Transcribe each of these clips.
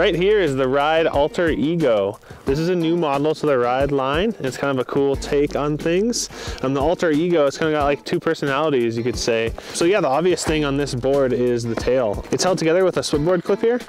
right here is the Ride Alter Ego. This is a new model to the Ride line. It's kind of a cool take on things. The Alter Ego, it's kind of got like two personalities, you could say. So yeah, the obvious thing on this board is the tail. It's held together with a switchboard clip here.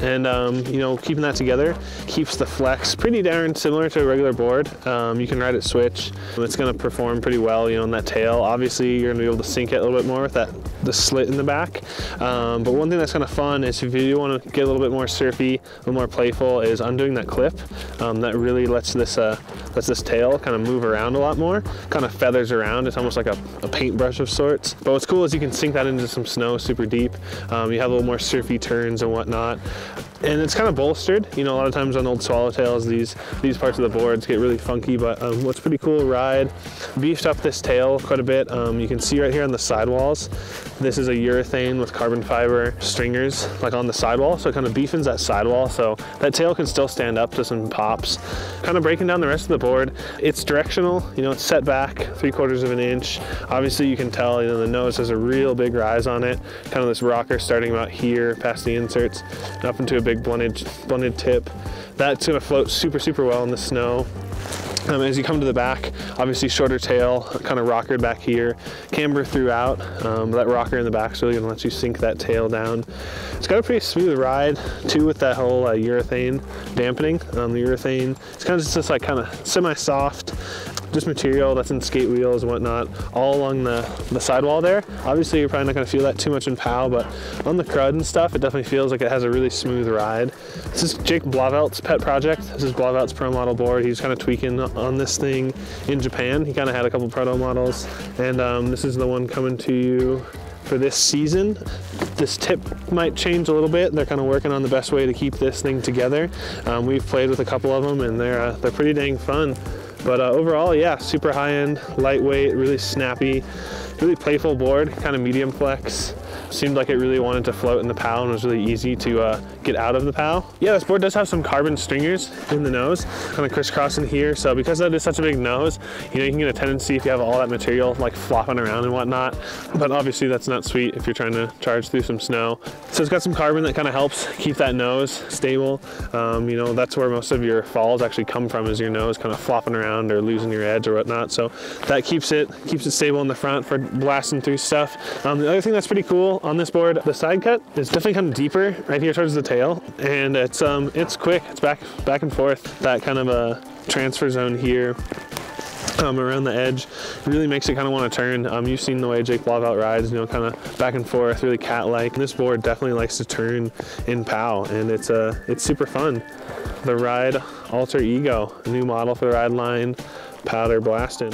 And you know, keeping that together keeps the flex pretty darn similar to a regular board. You can ride it switch. It's going to perform pretty well, you know, on that tail. Obviously, you're going to be able to sink it a little bit more with the slit in the back. But one thing that's kind of fun is if you do want to get a little bit more surfy, a little more playful, is undoing that clip. That really lets this tail kind of move around a lot more. Kind of feathers around. It's almost like a paintbrush of sorts. But what's cool is you can sink that into some snow super deep. You have a little more surfy turns and whatnot. And it's kind of bolstered. You know, a lot of times on old swallowtails, these parts of the boards get really funky, but what's pretty cool, Ride beefed up this tail quite a bit. You can see right here on the sidewalls, this is a urethane with carbon fiber stringers like on the sidewall, so it kind of beefens that sidewall, so that tail can still stand up to some pops. Kind of breaking down the rest of the board, it's directional, you know, it's set back 3/4 of an inch. Obviously you can tell, you know, the nose has a real big rise on it, kind of this rocker starting about here past the inserts up into a big blended tip. That's going to float super well in the snow. As you come to the back, obviously shorter tail, kind of rockered back here, camber throughout. That rocker in the back is really going to let you sink that tail down. It's got a pretty smooth ride too with that whole urethane dampening. The urethane, it's kind of just this like kind of semi-soft, just material that's in skate wheels and whatnot, all along the sidewall there. Obviously you're probably not going to feel that too much in POW, but on the crud and stuff, it definitely feels like it has a really smooth ride. This is Jake Blavelt's pet project. This is Blavelt's pro model board. He's kind of tweaking on this thing in Japan. He kind of had a couple proto models, and this is the one coming to you for this season. This tip might change a little bit. They're kind of working on the best way to keep this thing together. We've played with a couple of them, and they're pretty dang fun. But overall, yeah, super high-end, lightweight, really snappy, really playful board, kind of medium flex. Seemed like it really wanted to float in the POW and was really easy to get out of the POW. Yeah, this board does have some carbon stringers in the nose, kind of crisscrossing here. So because that is such a big nose, you know, you can get a tendency if you have all that material like flopping around and whatnot. But obviously that's not sweet if you're trying to charge through some snow. So it's got some carbon that kind of helps keep that nose stable. You know, that's where most of your falls actually come from, is your nose kind of flopping around or losing your edge or whatnot. So that keeps it stable in the front for blasting through stuff. The other thing that's pretty cool on this board, the side cut is definitely kind of deeper right here towards the tail, and it's quick. It's back and forth. That kind of a transfer zone here around the edge really makes it kind of want to turn. You've seen the way Jake Blavelt rides, you know, kind of back and forth, really cat-like. This board definitely likes to turn in POW, and it's super fun. The Ride Alter Ego, a new model for the Ride line, powder blasting.